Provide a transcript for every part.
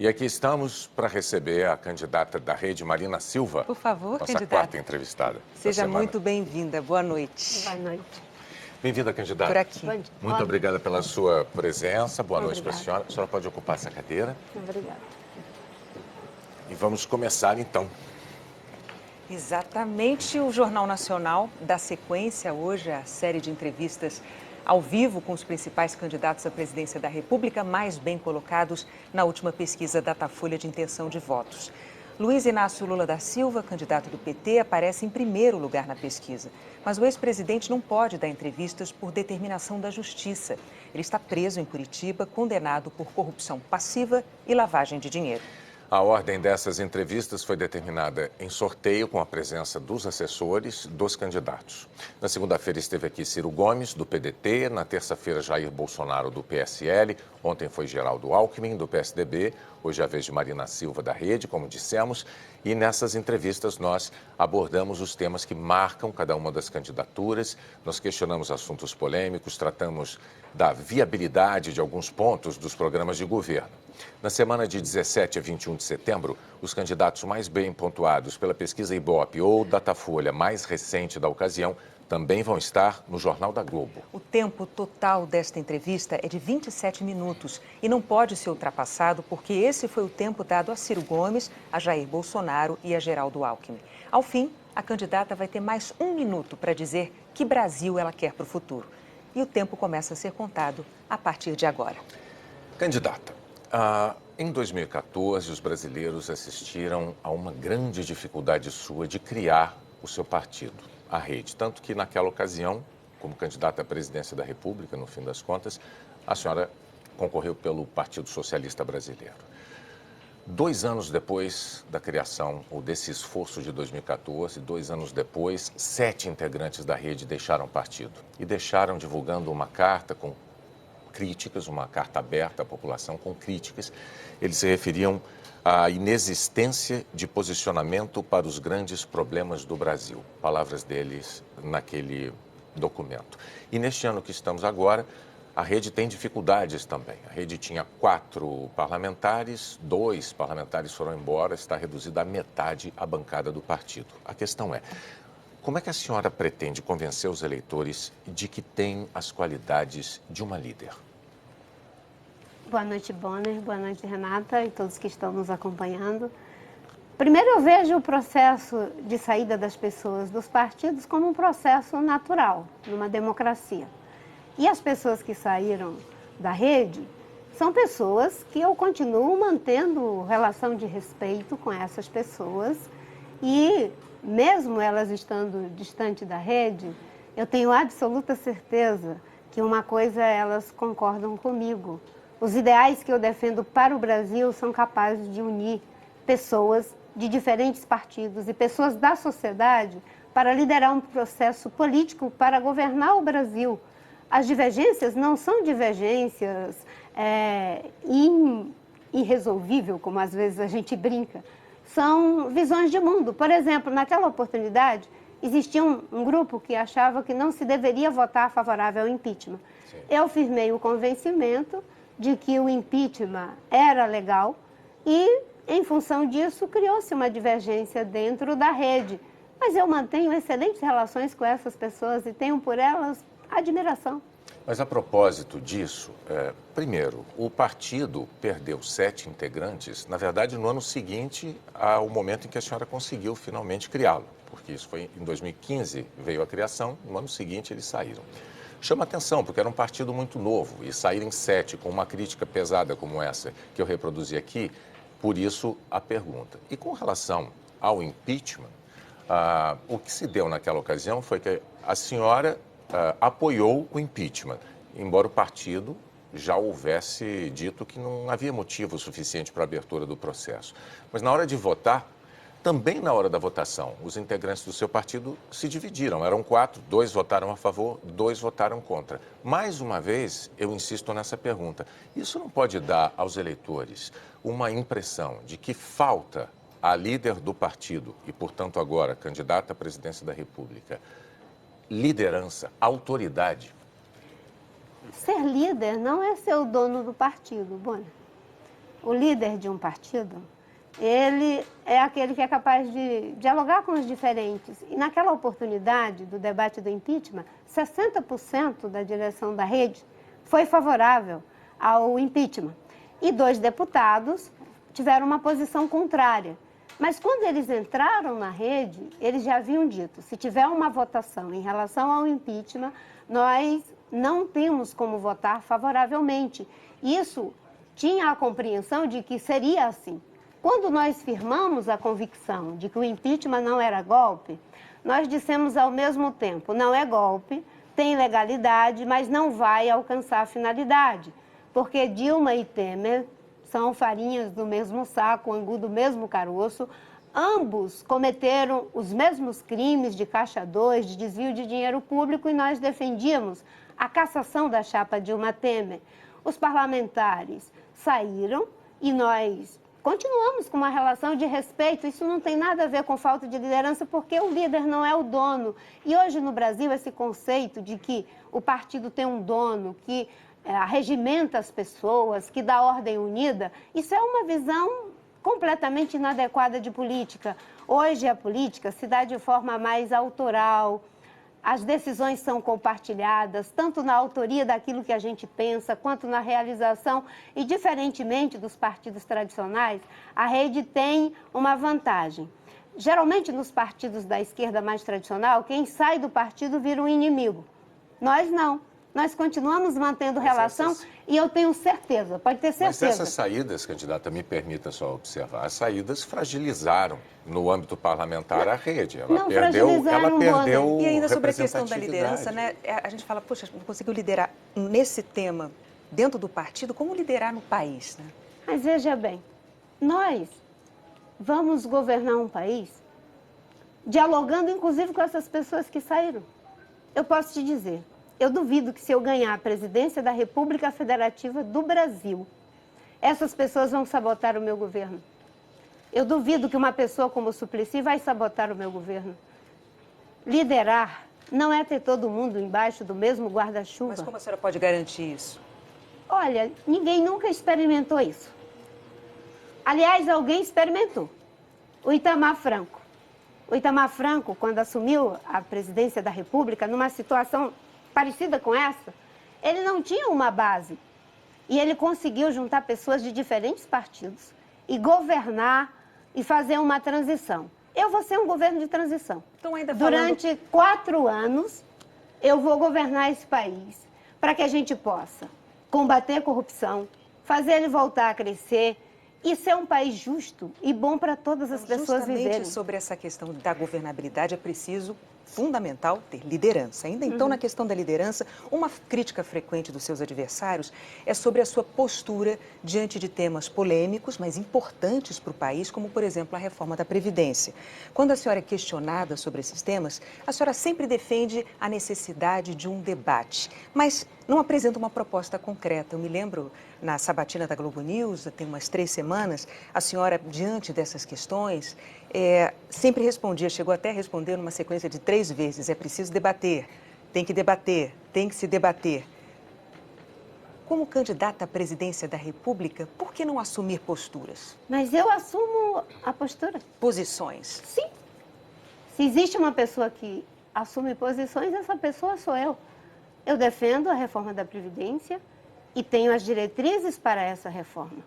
E aqui estamos para receber a candidata da Rede, Marina Silva. Por favor, nossa candidata. quarta entrevistada. Seja muito bem-vinda. Boa noite. Boa noite. Bem-vinda, candidata. Por aqui. Muito obrigada pela sua presença. Boa noite para a Obrigada. senhora. A senhora pode ocupar essa cadeira. Obrigada. E vamos começar, então. Exatamente, o Jornal Nacional dá sequência hoje à série de entrevistas ao vivo com os principais candidatos à presidência da República, mais bem colocados na última pesquisa Datafolha de intenção de votos. Luiz Inácio Lula da Silva, candidato do PT, aparece em primeiro lugar na pesquisa. Mas o ex-presidente não pode dar entrevistas por determinação da Justiça. Ele está preso em Curitiba, condenado por corrupção passiva e lavagem de dinheiro. A ordem dessas entrevistas foi determinada em sorteio com a presença dos assessores dos candidatos. Na segunda-feira esteve aqui Ciro Gomes, do PDT, na terça-feira Jair Bolsonaro, do PSL, ontem foi Geraldo Alckmin, do PSDB, hoje é a vez de Marina Silva, da Rede, como dissemos, e nessas entrevistas nós abordamos os temas que marcam cada uma das candidaturas, nós questionamos assuntos polêmicos, tratamos da viabilidade de alguns pontos dos programas de governo. Na semana de 17 a 21 de setembro, os candidatos mais bem pontuados pela pesquisa Ibope ou Datafolha mais recente da ocasião também vão estar no Jornal da Globo. O tempo total desta entrevista é de 27 minutos e não pode ser ultrapassado porque esse foi o tempo dado a Ciro Gomes, a Jair Bolsonaro e a Geraldo Alckmin. Ao fim, a candidata vai ter mais 1 minuto para dizer que Brasil ela quer para o futuro. E o tempo começa a ser contado a partir de agora. Candidata, em 2014, os brasileiros assistiram a uma grande dificuldade sua de criar o seu partido, a Rede. Tanto que, naquela ocasião, como candidata à presidência da República, no fim das contas, a senhora concorreu pelo Partido Socialista Brasileiro. 2 anos depois da criação, ou desse esforço de 2014, 2 anos depois, 7 integrantes da Rede deixaram o partido. E deixaram divulgando uma carta com críticas, uma carta aberta à população com críticas. Eles se referiam à inexistência de posicionamento para os grandes problemas do Brasil. Palavras deles naquele documento. E neste ano que estamos agora, a Rede tem dificuldades também. A Rede tinha 4 parlamentares, 2 parlamentares foram embora, está reduzida à metade a bancada do partido. A questão é, como é que a senhora pretende convencer os eleitores de que tem as qualidades de uma líder? Boa noite, Bonner. Boa noite, Renata e todos que estão nos acompanhando. Primeiro, eu vejo o processo de saída das pessoas dos partidos como um processo natural, numa democracia. E as pessoas que saíram da Rede são pessoas que eu continuo mantendo relação de respeito com essas pessoas e, mesmo elas estando distante da Rede, eu tenho absoluta certeza que uma coisa elas concordam comigo. Os ideais que eu defendo para o Brasil são capazes de unir pessoas de diferentes partidos e pessoas da sociedade para liderar um processo político para governar o Brasil. As divergências não são divergências irresolvíveis, como às vezes a gente brinca. São visões de mundo. Por exemplo, naquela oportunidade, existia um grupo que achava que não se deveria votar favorável ao impeachment. Sim. Eu firmei o convencimento de que o impeachment era legal e, em função disso, criou-se uma divergência dentro da Rede. Mas eu mantenho excelentes relações com essas pessoas e tenho por elas admiração. Mas a propósito disso, primeiro, o partido perdeu 7 integrantes, na verdade, no ano seguinte ao momento em que a senhora conseguiu finalmente criá-lo, porque isso foi em 2015, veio a criação, no ano seguinte eles saíram. Chama atenção, porque era um partido muito novo, e saírem 7 com uma crítica pesada como essa que eu reproduzi aqui, por isso a pergunta. E com relação ao impeachment, o que se deu naquela ocasião foi que a senhora apoiou o impeachment, embora o partido já houvesse dito que não havia motivo suficiente para a abertura do processo. Mas na hora de votar, também na hora da votação, os integrantes do seu partido se dividiram. Eram 4, 2 votaram a favor, 2 votaram contra. Mais uma vez, eu insisto nessa pergunta. Isso não pode dar aos eleitores uma impressão de que falta a líder do partido e, portanto, agora candidata à presidência da República, liderança, autoridade? Ser líder não é ser o dono do partido, Bonner. o líder de um partido, ele é aquele que é capaz de dialogar com os diferentes. E naquela oportunidade do debate do impeachment, 60% da direção da rede foi favorável ao impeachment. E 2 deputados tiveram uma posição contrária. Mas quando eles entraram na rede, eles já haviam dito, se tiver uma votação em relação ao impeachment, nós não temos como votar favoravelmente. Isso tinha a compreensão de que seria assim. Quando nós firmamos a convicção de que o impeachment não era golpe, nós dissemos ao mesmo tempo, não é golpe, tem legalidade, mas não vai alcançar a finalidade, porque Dilma e Temer são farinhas do mesmo saco, angu do mesmo caroço, ambos cometeram os mesmos crimes de caixa 2, de desvio de dinheiro público, e nós defendíamos a cassação da chapa Dilma Temer. Os parlamentares saíram e nós continuamos com uma relação de respeito. Isso não tem nada a ver com falta de liderança, porque o líder não é o dono. E hoje no Brasil, esse conceito de que o partido tem um dono, que regimenta as pessoas, que dá ordem unida, isso é uma visão completamente inadequada de política. Hoje a política se dá de forma mais autoral, as decisões são compartilhadas, tanto na autoria daquilo que a gente pensa, quanto na realização. E, diferentemente dos partidos tradicionais, a rede tem uma vantagem. Geralmente, nos partidos da esquerda mais tradicional, quem sai do partido vira um inimigo. Nós não. Nós continuamos mantendo relação e eu tenho certeza, pode ter certeza. Mas essas saídas, candidata, me permita só observar, as saídas fragilizaram no âmbito parlamentar a rede. Ela perdeu E ainda sobre a questão da liderança, né? A gente fala, poxa, não conseguiu liderar nesse tema dentro do partido, como liderar no país, né? Mas veja bem, nós vamos governar um país dialogando inclusive com essas pessoas que saíram. Eu posso te dizer, eu duvido que se eu ganhar a presidência da República Federativa do Brasil, essas pessoas vão sabotar o meu governo. Eu duvido que uma pessoa como o Suplicy vai sabotar o meu governo. Liderar não é ter todo mundo embaixo do mesmo guarda-chuva. Mas como a senhora pode garantir isso? Olha, ninguém nunca experimentou isso. Aliás, alguém experimentou. O Itamar Franco. O Itamar Franco, quando assumiu a presidência da República, numa situação parecida com essa, ele não tinha uma base. E ele conseguiu juntar pessoas de diferentes partidos e governar e fazer uma transição. Eu vou ser um governo de transição. Então, ainda falando... Durante 4 anos, eu vou governar esse país para que a gente possa combater a corrupção, fazer ele voltar a crescer e ser um país justo e bom para todas as pessoas viverem. Justamente sobre essa questão da governabilidade é preciso, fundamental, ter liderança. Ainda então, na questão da liderança, uma crítica frequente dos seus adversários é sobre a sua postura diante de temas polêmicos, mas importantes para o país, como, por exemplo, a reforma da Previdência. Quando a senhora é questionada sobre esses temas, a senhora sempre defende a necessidade de um debate, mas não apresenta uma proposta concreta. Eu me lembro, na sabatina da Globo News, tem umas 3 semanas, a senhora, diante dessas questões, sempre respondia, chegou até a responder numa sequência de 3 vezes, é preciso debater, tem que se debater. Como candidata à presidência da República, por que não assumir posturas? Mas eu assumo a postura. Posições? Sim. Se existe uma pessoa que assume posições, essa pessoa sou eu. Eu defendo a reforma da Previdência e tenho as diretrizes para essa reforma.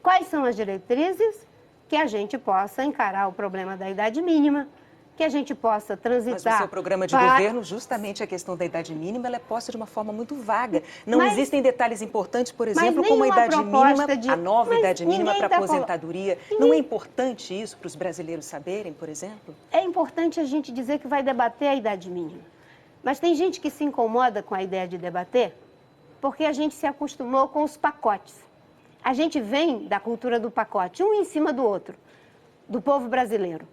Quais são as diretrizes? Que a gente possa encarar o problema da idade mínima, que a gente possa transitar... Mas o seu programa de governo, justamente a questão da idade mínima, ela é posta de uma forma muito vaga. Não existem detalhes importantes, por exemplo, como a idade mínima, a nova idade mínima para aposentadoria. Não é importante isso para os brasileiros saberem, por exemplo? É importante a gente dizer que vai debater a idade mínima. Mas tem gente que se incomoda com a ideia de debater porque a gente se acostumou com os pacotes. A gente vem da cultura do pacote, um em cima do outro, do povo brasileiro.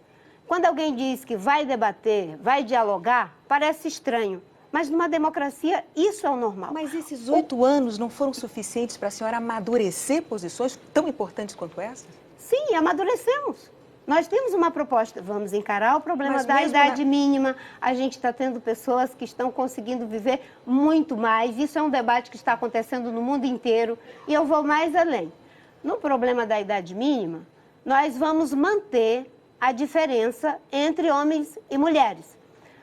Quando alguém diz que vai debater, vai dialogar, parece estranho. Mas numa democracia, isso é o normal. Mas esses 8 anos não foram suficientes para a senhora amadurecer posições tão importantes quanto essas? Sim, amadurecemos. Nós temos uma proposta, vamos encarar o problema da idade mínima. A gente está tendo pessoas que estão conseguindo viver muito mais. Isso é um debate que está acontecendo no mundo inteiro. E eu vou mais além. no problema da idade mínima, nós vamos manter a diferença entre homens e mulheres.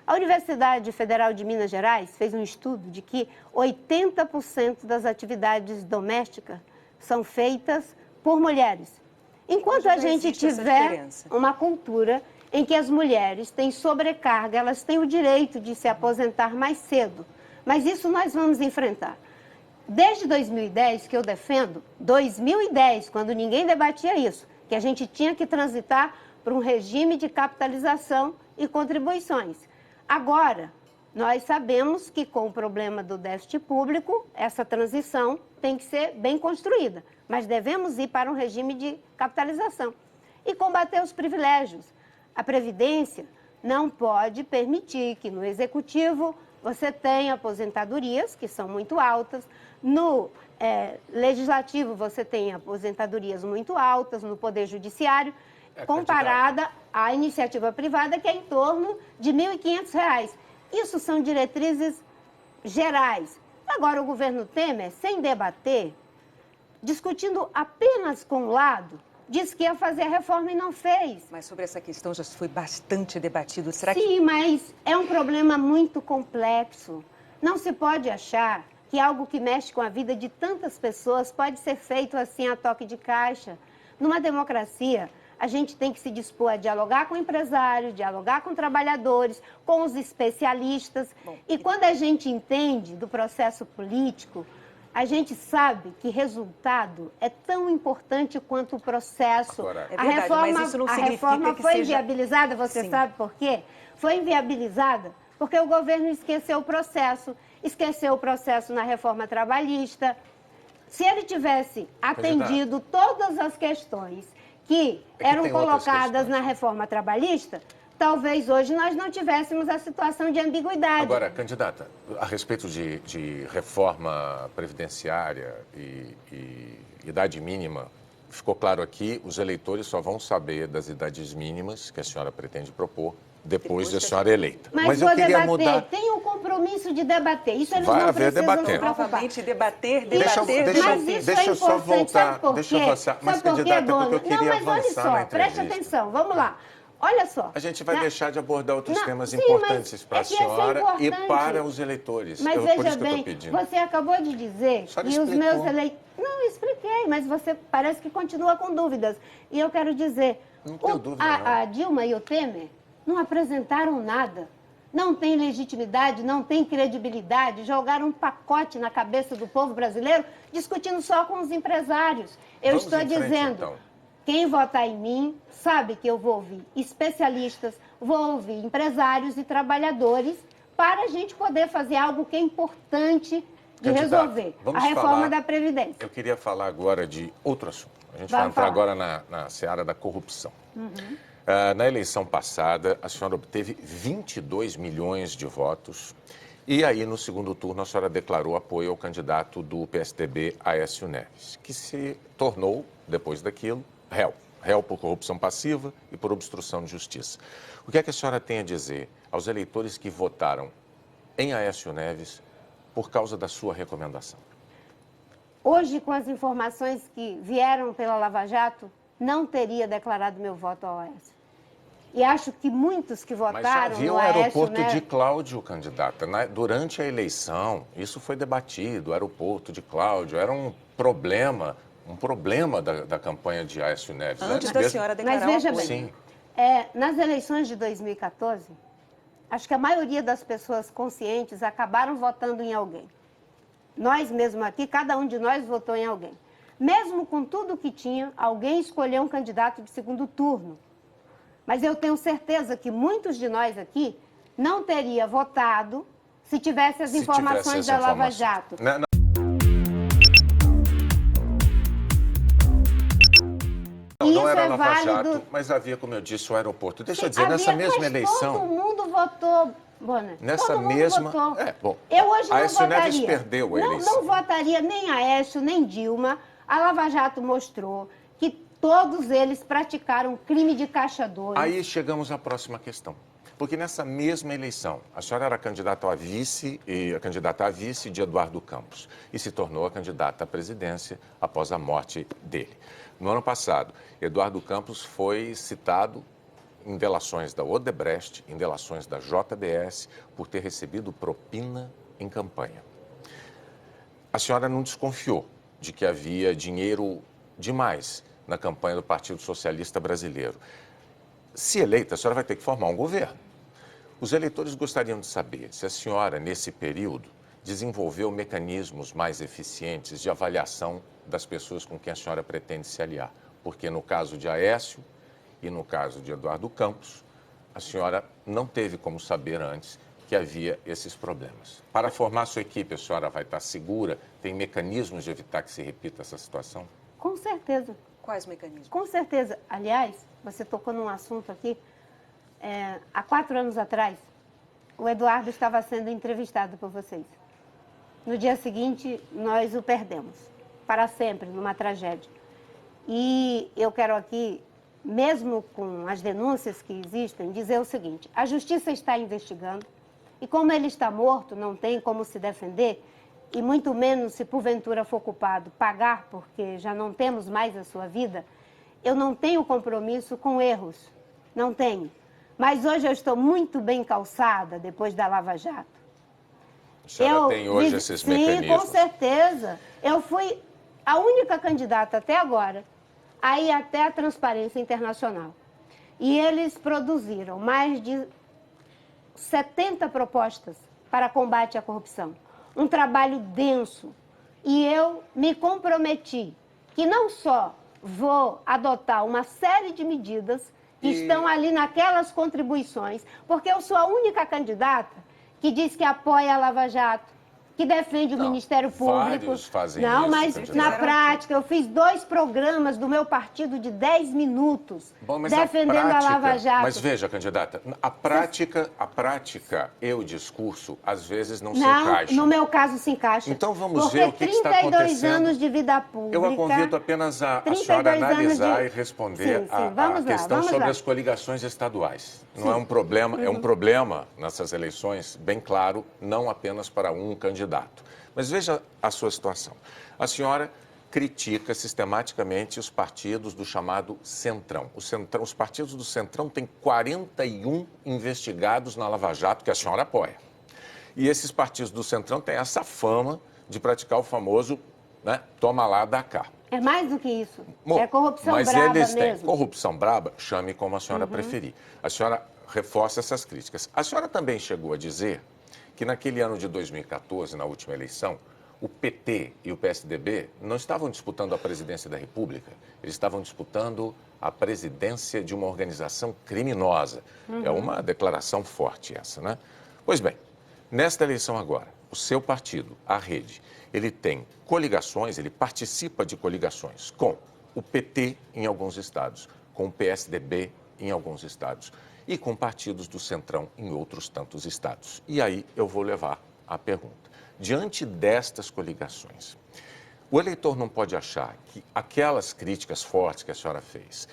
A Universidade Federal de Minas Gerais fez um estudo de que 80% das atividades domésticas são feitas por mulheres. Enquanto a gente tiver uma cultura em que as mulheres têm sobrecarga, elas têm o direito de se aposentar mais cedo. Mas isso nós vamos enfrentar. Desde 2010, que eu defendo, 2010, quando ninguém debatia isso, que a gente tinha que transitar para um regime de capitalização e contribuições. Agora, nós sabemos que com o problema do déficit público, essa transição tem que ser bem construída, mas devemos ir para um regime de capitalização e combater os privilégios. A Previdência não pode permitir que no Executivo você tenha aposentadorias que são muito altas, no Legislativo você tem aposentadorias muito altas, no Poder Judiciário, comparada à iniciativa privada, que é em torno de R$ 1.500. Isso são diretrizes gerais. Agora, o governo Temer, sem debater, discutindo apenas com um lado, disse que ia fazer a reforma e não fez. Mas sobre essa questão já foi bastante debatido. Será Sim, mas é um problema muito complexo. Não se pode achar que algo que mexe com a vida de tantas pessoas pode ser feito assim a toque de caixa. Numa democracia, a gente tem que se dispor a dialogar com empresários, dialogar com trabalhadores, com os especialistas. E quando a gente entende do processo político, a gente sabe que resultado é tão importante quanto o processo. Agora, é verdade, mas isso não significa a reforma que foi seja... inviabilizada, você Sim. sabe por quê? Foi inviabilizada porque o governo esqueceu o processo na reforma trabalhista. Se ele tivesse atendido todas as questões que eram colocadas na reforma trabalhista, talvez hoje nós não tivéssemos a situação de ambiguidade. Agora, candidata, a respeito de reforma previdenciária e idade mínima, ficou claro aqui, os eleitores só vão saber das idades mínimas que a senhora pretende propor depois de a senhora eleita. Mas eu vou queria debater, mudar... tem um compromisso de debater, isso eles Vai não haver precisam debatendo. se preocupar. Novamente, debater. Deixa eu só voltar, deixa eu avançar. Mas, candidata, é porque eu queria avançar na entrevista. Preste atenção, vamos lá. Olha só. A gente vai deixar de abordar outros temas sim, importantes para a senhora e importante. para os eleitores. Mas por veja isso que eu bem, estou pedindo. você acabou de dizer que os meus eleitores... Não, eu expliquei, mas você parece que continua com dúvidas. E eu quero dizer, não tenho dúvida, a Dilma e o Temer não apresentaram nada. Não tem legitimidade, não tem credibilidade, jogaram um pacote na cabeça do povo brasileiro, discutindo só com os empresários. Eu Vamos estou em frente, dizendo... então. Quem votar em mim sabe que eu vou ouvir especialistas, vou ouvir empresários e trabalhadores para a gente poder fazer algo que é importante de resolver, a reforma da Previdência. Eu queria falar agora de outro assunto. A gente vai entrar agora na seara da corrupção. Na eleição passada, a senhora obteve 22 milhões de votos e aí, no segundo turno, a senhora declarou apoio ao candidato do PSDB, Aécio Neves, que se tornou, depois daquilo, réu por corrupção passiva e por obstrução de justiça. O que é que a senhora tem a dizer aos eleitores que votaram em Aécio Neves por causa da sua recomendação? Hoje, com as informações que vieram pela Lava Jato, não teria declarado meu voto ao Aécio. E acho que muitos que votaram no Aécio... Mas havia o aeroporto de Cláudio, candidata. Durante a eleição, isso foi debatido, o aeroporto de Cláudio era um problema da campanha de Aécio Neves. Antes da senhora declarar Mas veja apoio. bem, nas eleições de 2014, acho que a maioria das pessoas conscientes acabaram votando em alguém. Nós mesmo aqui, cada um de nós votou em alguém. Mesmo com tudo que tinha, alguém escolheu um candidato de segundo turno. Mas eu tenho certeza que muitos de nós aqui não teria votado se tivesse as informações da Lava Jato. Não era Lava Jato, mas havia, como eu disse, o aeroporto. Deixa eu dizer, nessa mesma eleição... todo mundo votou, Bonner. Nessa todo mundo mesma... votou. Eu hoje não Aécio votaria. Neves perdeu a eleição. Não votaria nem Aécio, nem Dilma. A Lava Jato mostrou que todos eles praticaram crime de caixa 2. Aí chegamos à próxima questão. Porque nessa mesma eleição, a senhora era candidata a vice de Eduardo Campos e se tornou a candidata à presidência após a morte dele. No ano passado, Eduardo Campos foi citado em delações da Odebrecht, em delações da JBS, por ter recebido propina em campanha. A senhora não desconfiou de que havia dinheiro demais na campanha do Partido Socialista Brasileiro. Se eleita, a senhora vai ter que formar um governo. Os eleitores gostariam de saber se a senhora, nesse período, desenvolveu mecanismos mais eficientes de avaliação das pessoas com quem a senhora pretende se aliar. Porque no caso de Aécio e no caso de Eduardo Campos, a senhora não teve como saber antes que havia esses problemas. Para formar sua equipe, a senhora vai estar segura? Tem mecanismos de evitar que se repita essa situação? Com certeza. Quais mecanismos? Com certeza. Aliás, você tocou num assunto aqui. Há 4 anos atrás, o Eduardo estava sendo entrevistado por vocês. No dia seguinte, nós o perdemos, para sempre, numa tragédia. E eu quero aqui, mesmo com as denúncias que existem, dizer o seguinte: a justiça está investigando e como ele está morto, não tem como se defender e muito menos, se porventura for culpado, pagar, porque já não temos mais a sua vida. Eu não tenho compromisso com erros, não tenho. Mas hoje eu estou muito bem calçada depois da Lava Jato. A senhora tem hoje esses mecanismos? Sim, com certeza. Eu fui a única candidata até agora a ir até a Transparência Internacional. E eles produziram mais de 70 propostas para combate à corrupção. Um trabalho denso. E eu me comprometi que não só vou adotar uma série de medidas que estão ali naquelas contribuições, porque eu sou a única candidata que diz que apoia a Lava Jato, que defende o Ministério Público. Vários fazem não, isso, mas candidata. na prática eu fiz 2 programas do meu partido de 10 minutos Bom, defendendo a Lava Jato. Mas veja, candidata, a prática e o discurso às vezes não se encaixam. No meu caso se encaixa. Então vamos ver o que está acontecendo. 32 anos de vida pública. Eu a convido apenas a senhora analisar e responder a questão sobre as coligações estaduais. Não é um problema, é um problema nessas eleições, bem claro, não apenas para um candidato. Mas veja a sua situação. A senhora critica sistematicamente os partidos do chamado Centrão. Os partidos do Centrão têm 41 investigados na Lava Jato que a senhora apoia. E esses partidos do Centrão têm essa fama de praticar o famoso, né, toma lá, dá cá. É mais do que isso. É corrupção mas braba eles têm mesmo. corrupção braba, chame como a senhora preferir. A senhora reforça essas críticas. A senhora também chegou a dizer que naquele ano de 2014, na última eleição, o PT e o PSDB não estavam disputando a presidência da República, eles estavam disputando a presidência de uma organização criminosa. É uma declaração forte essa, né? Pois bem, nesta eleição agora, o seu partido, a Rede, ele tem coligações, ele participa de coligações com o PT em alguns estados, com o PSDB em alguns estados e com partidos do Centrão em outros tantos estados. E aí eu vou levar a pergunta. Diante destas coligações, o eleitor não pode achar que aquelas críticas fortes que a senhora fez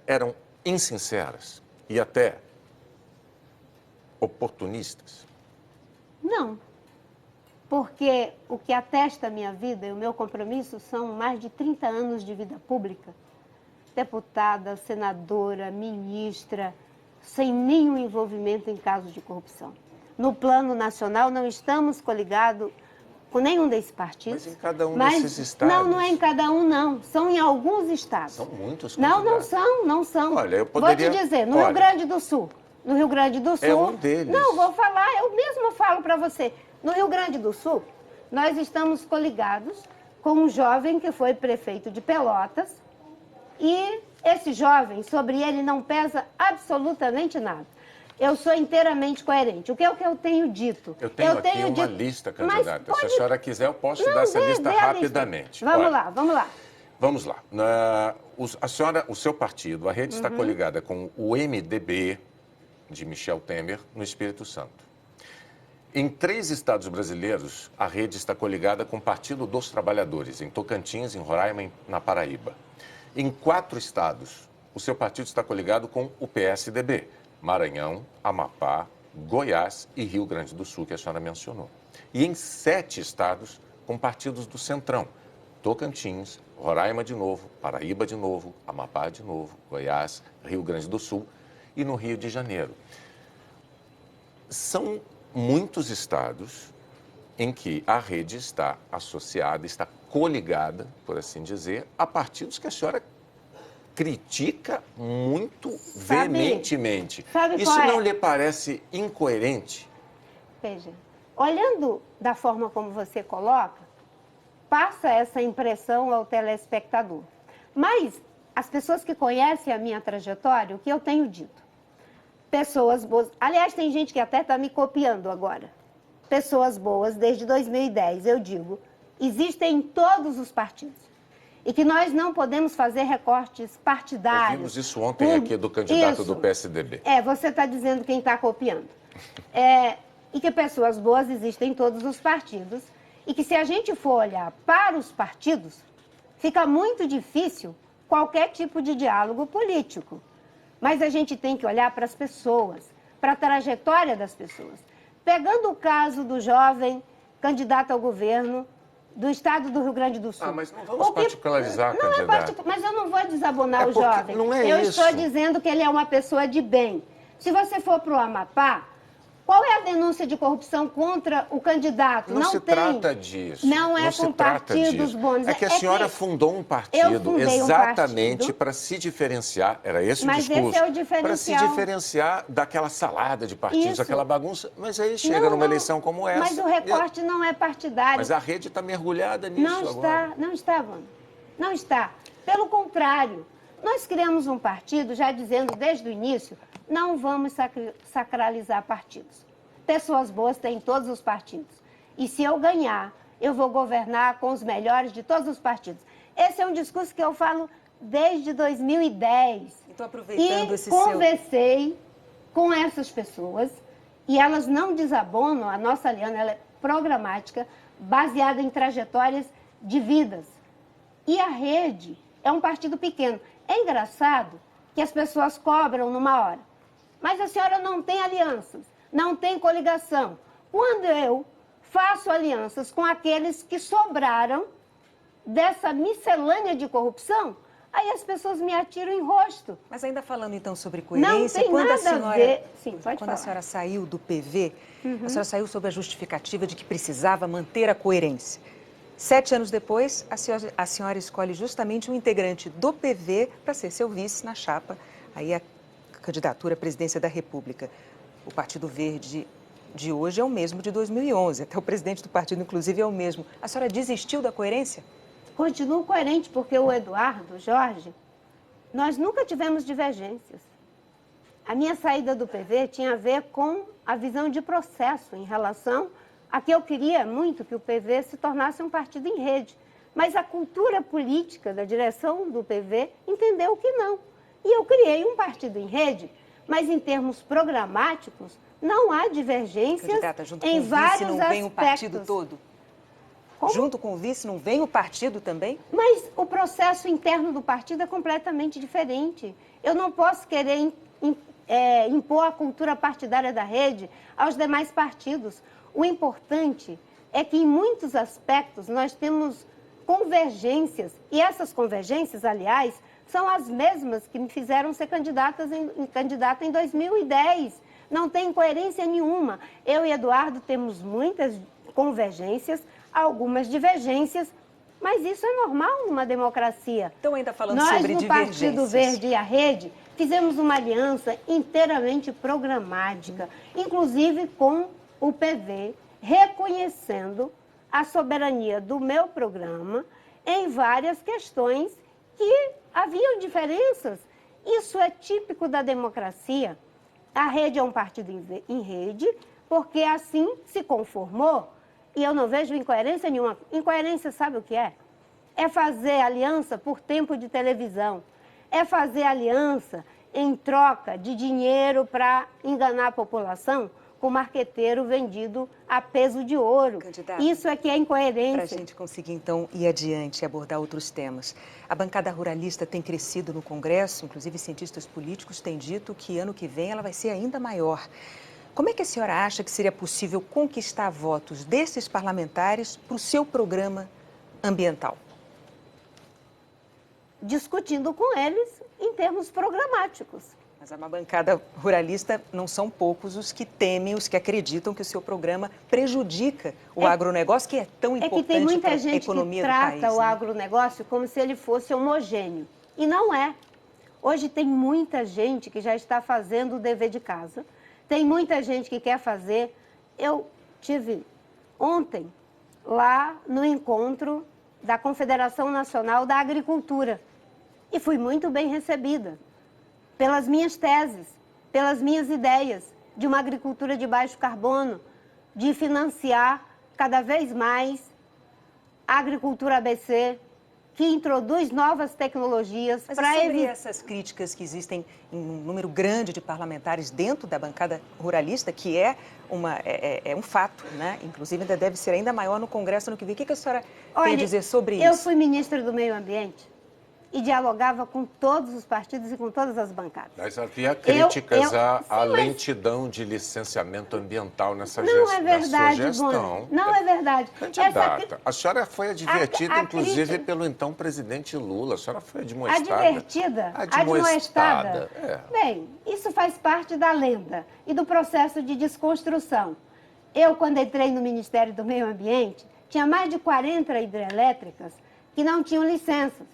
eram insinceras e até oportunistas? Não. Porque o que atesta a minha vida e o meu compromisso são mais de 30 anos de vida pública. Deputada, senadora, ministra, sem nenhum envolvimento em casos de corrupção. No plano nacional, não estamos coligados com nenhum desses partidos. Mas em cada um desses estados? Não, não é em cada um, não. São em alguns estados. São muitos candidatos. candidatos. Não são. Olha, eu poderia... Vou te dizer, no Rio Grande do Sul. No Rio Grande do Sul... É um deles. Não, vou falar, eu mesmo falo para você. No Rio Grande do Sul, nós estamos coligados com um jovem que foi prefeito de Pelotas e esse jovem, sobre ele não pesa absolutamente nada. Eu sou inteiramente coerente. O que é o que eu tenho dito? Eu tenho aqui uma lista, candidata. Se a senhora quiser, eu posso dar essa lista rapidamente. Vamos lá, vamos lá. Vamos lá. A senhora, o seu partido, a Rede está coligada com o MDB de Michel Temer no Espírito Santo. Em 3 estados brasileiros, a Rede está coligada com o Partido dos Trabalhadores, em Tocantins, em Roraima e na Paraíba. Em 4 estados, o seu partido está coligado com o PSDB, Maranhão, Amapá, Goiás e Rio Grande do Sul, que a senhora mencionou. E em 7 estados com partidos do Centrão. Tocantins, Roraima de novo, Paraíba de novo, Amapá de novo, Goiás, Rio Grande do Sul e no Rio de Janeiro. São muitos estados em que a rede está associada, está coligada, por assim dizer, a partidos que a senhora critica muito veementemente. Isso não lhe parece incoerente? Veja, olhando da forma como você coloca, passa essa impressão ao telespectador. Mas as pessoas que conhecem a minha trajetória, o que eu tenho dito? Pessoas boas. Aliás, tem gente que até está me copiando agora. Pessoas boas, desde 2010, eu digo, existem em todos os partidos. E que nós não podemos fazer recortes partidários. Ouvimos isso ontem aqui do candidato do PSDB. Você está dizendo quem está copiando. E que pessoas boas existem em todos os partidos. E que se a gente for olhar para os partidos, fica muito difícil qualquer tipo de diálogo político. Mas a gente tem que olhar para as pessoas, para a trajetória das pessoas. Pegando o caso do jovem candidato ao governo do estado do Rio Grande do Sul. Mas não vamos particularizar, candidato. Mas eu não vou desabonar o jovem. Não é eu isso. Estou dizendo que ele é uma pessoa de bem. Se você for para o Amapá, qual é a denúncia de corrupção contra o candidato? Não se trata disso. Não é com partidos bons. É que a senhora fundou um partido exatamente para se diferenciar, era esse o discurso, esse é o diferencial. Para se diferenciar daquela salada de partidos, aquela bagunça. Mas aí chega numa eleição como essa. Mas o recorte não é partidário. Mas a rede está mergulhada nisso agora. Não está, Wanda. Não está. Pelo contrário, nós criamos um partido já dizendo desde o início, não vamos sacralizar partidos. Pessoas boas têm em todos os partidos. E se eu ganhar, eu vou governar com os melhores de todos os partidos. Esse é um discurso que eu falo desde 2010. Então, aproveitando esse conversei com essas pessoas e elas não desabonam. A nossa aliança ela é programática, baseada em trajetórias de vidas. E a rede é um partido pequeno. É engraçado que as pessoas cobram numa hora. Mas a senhora não tem alianças, não tem coligação. Quando eu faço alianças com aqueles que sobraram dessa miscelânea de corrupção, aí as pessoas me atiram em rosto. Mas ainda falando então sobre coerência, não tem nada a ver. Sim, pode quando falar. A senhora saiu do PV, a senhora saiu sob a justificativa de que precisava manter a coerência. 7 anos depois, a senhora escolhe justamente um integrante do PV para ser seu vice na chapa, aí a candidatura à presidência da República. O Partido Verde de hoje é o mesmo de 2011, até o presidente do partido, inclusive, é o mesmo. A senhora desistiu da coerência? Continuo coerente, porque o Eduardo, o Jorge, nós nunca tivemos divergências. A minha saída do PV tinha a ver com a visão de processo em relação a que eu queria muito que o PV se tornasse um partido em rede. Mas a cultura política da direção do PV entendeu que não. E eu criei um partido em rede, mas em termos programáticos, não há divergências Candidata, junto em com vários o vice, não vem o partido todo? Como? Junto com o vice, não vem o partido também? Mas o processo interno do partido é completamente diferente. Eu não posso querer impor a cultura partidária da rede aos demais partidos. O importante é que, em muitos aspectos, nós temos convergências. E essas convergências, aliás, são as mesmas que me fizeram ser candidata em 2010. Não tem coerência nenhuma. Eu e Eduardo temos muitas convergências, algumas divergências, mas isso é normal numa democracia. Então, ainda falando sobre divergências. Nós, no Partido Verde e a Rede, fizemos uma aliança inteiramente programática, inclusive com o PV, reconhecendo a soberania do meu programa em várias questões que haviam diferenças. Isso é típico da democracia. A rede é um partido em rede, porque assim se conformou, e eu não vejo incoerência nenhuma. Incoerência, sabe o que é? É fazer aliança por tempo de televisão. É fazer aliança em troca de dinheiro para enganar a população, com marqueteiro vendido a peso de ouro. Candidata, isso é que é incoerência. Para a gente conseguir, então, ir adiante e abordar outros temas. A bancada ruralista tem crescido no Congresso, inclusive cientistas políticos têm dito que ano que vem ela vai ser ainda maior. Como é que a senhora acha que seria possível conquistar votos desses parlamentares para o seu programa ambiental? Discutindo com eles em termos programáticos. Mas uma bancada ruralista não são poucos os que temem, os que acreditam que o seu programa prejudica o agronegócio, que é tão importante para a economia do país. É que tem muita gente que trata o agronegócio como se ele fosse homogêneo. E não é. Hoje tem muita gente que já está fazendo o dever de casa. Tem muita gente que quer fazer. Eu tive ontem lá no encontro da Confederação Nacional da Agricultura e fui muito bem recebida pelas minhas teses, pelas minhas ideias de uma agricultura de baixo carbono, de financiar cada vez mais a agricultura ABC, que introduz novas tecnologias para evitar essas críticas que existem em um número grande de parlamentares dentro da bancada ruralista, que é um fato, né? Inclusive ainda deve ser ainda maior no Congresso ano que vem. O que a senhora tem a dizer sobre isso? Eu fui ministra do Meio Ambiente e dialogava com todos os partidos e com todas as bancadas. Mas havia críticas à lentidão de licenciamento ambiental nessa gestão. Não é verdade, Bonner. Não é verdade. Candidata, a senhora foi advertida, inclusive, pelo então presidente Lula. A senhora foi admoestada. Advertida? Admoestada? É. Bem, isso faz parte da lenda e do processo de desconstrução. Eu, quando entrei no Ministério do Meio Ambiente, tinha mais de 40 hidrelétricas que não tinham licenças.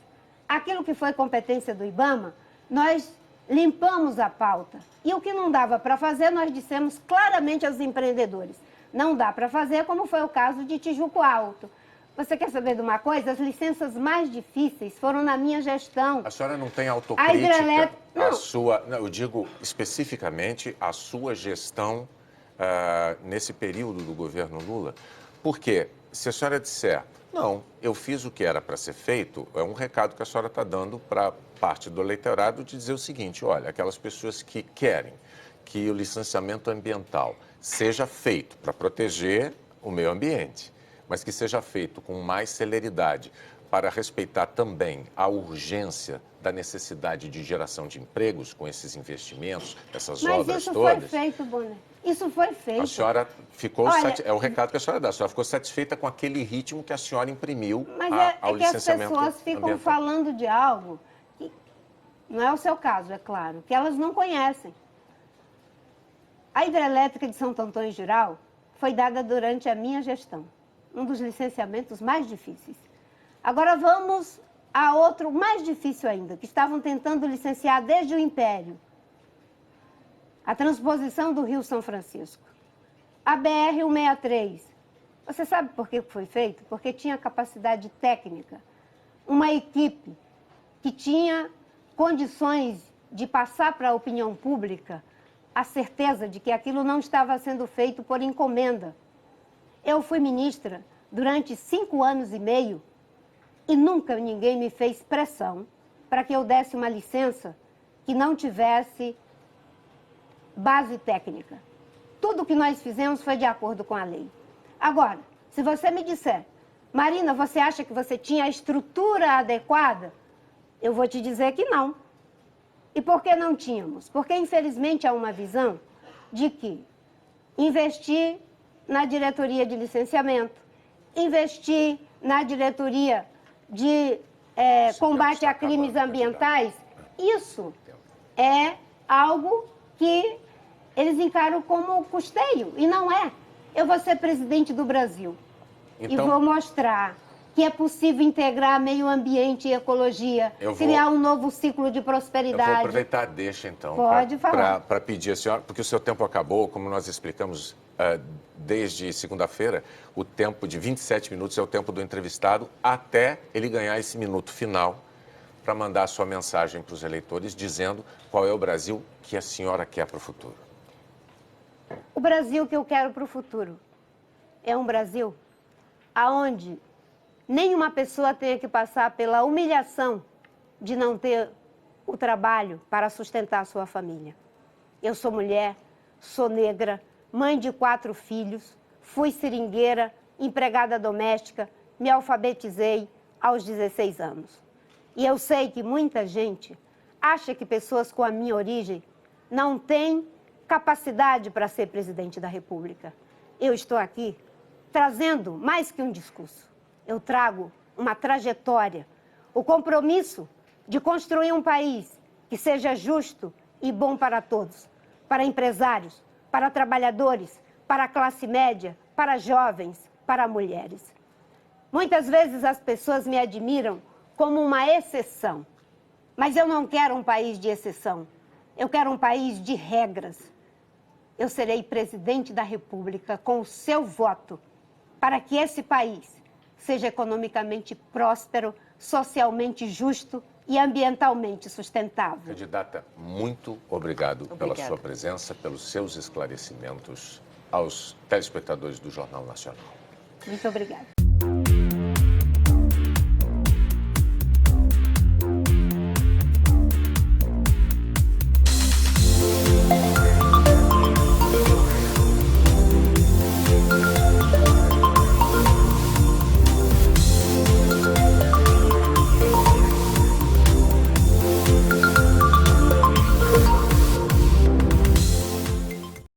Aquilo que foi competência do IBAMA, nós limpamos a pauta. E o que não dava para fazer, nós dissemos claramente aos empreendedores. Não dá para fazer, como foi o caso de Tijuco Alto. Você quer saber de uma coisa? As licenças mais difíceis foram na minha gestão. A senhora não tem autocrítica? A sua, eu digo especificamente a sua gestão nesse período do governo Lula. Porque se a senhora disser, não, eu fiz o que era para ser feito, é um recado que a senhora está dando para parte do eleitorado de dizer o seguinte, olha, aquelas pessoas que querem que o licenciamento ambiental seja feito para proteger o meio ambiente, mas que seja feito com mais celeridade para respeitar também a urgência da necessidade de geração de empregos com esses investimentos, essas obras todas. Mas isso foi feito, Bonner. Isso foi feito. A senhora ficou é o recado que a senhora dá. A senhora ficou satisfeita com aquele ritmo que a senhora imprimiu ao licenciamento ambiental. Mas as pessoas ficam falando de algo que não é o seu caso, é claro, que elas não conhecem. A hidrelétrica de Santo Antônio Geral foi dada durante a minha gestão, um dos licenciamentos mais difíceis. Agora vamos a outro mais difícil ainda, que estavam tentando licenciar desde o Império. A transposição do Rio São Francisco. A BR-163. Você sabe por que foi feito? Porque tinha capacidade técnica. Uma equipe que tinha condições de passar para a opinião pública a certeza de que aquilo não estava sendo feito por encomenda. Eu fui ministra durante 5 anos e meio e nunca ninguém me fez pressão para que eu desse uma licença que não tivesse base técnica. Tudo que nós fizemos foi de acordo com a lei. Agora, se você me disser, Marina, você acha que você tinha a estrutura adequada? Eu vou te dizer que não. E por que não tínhamos? Porque, infelizmente, há uma visão de que investir na diretoria de licenciamento, investir na diretoria de combate a crimes ambientais, isso é algo que eles encaram como custeio, e não é. Eu vou ser presidente do Brasil e vou mostrar que é possível integrar meio ambiente e ecologia, criar um novo ciclo de prosperidade. Eu vou aproveitar a deixa, então, para pedir a senhora, porque o seu tempo acabou, como nós explicamos desde segunda-feira, o tempo de 27 minutos é o tempo do entrevistado até ele ganhar esse minuto final para mandar a sua mensagem para os eleitores dizendo qual é o Brasil que a senhora quer para o futuro. O Brasil que eu quero para o futuro é um Brasil onde nenhuma pessoa tenha que passar pela humilhação de não ter o trabalho para sustentar a sua família. Eu sou mulher, sou negra, mãe de 4 filhos, fui seringueira, empregada doméstica, me alfabetizei aos 16 anos. E eu sei que muita gente acha que pessoas com a minha origem não têm capacidade para ser presidente da República. Eu estou aqui trazendo mais que um discurso. Eu trago uma trajetória, o compromisso de construir um país que seja justo e bom para todos, para empresários, para trabalhadores, para a classe média, para jovens, para mulheres. Muitas vezes as pessoas me admiram como uma exceção, mas eu não quero um país de exceção, eu quero um país de regras. Eu serei presidente da República com o seu voto para que esse país seja economicamente próspero, socialmente justo e ambientalmente sustentável. Candidata, muito obrigado pela sua presença, pelos seus esclarecimentos aos telespectadores do Jornal Nacional. Muito obrigada.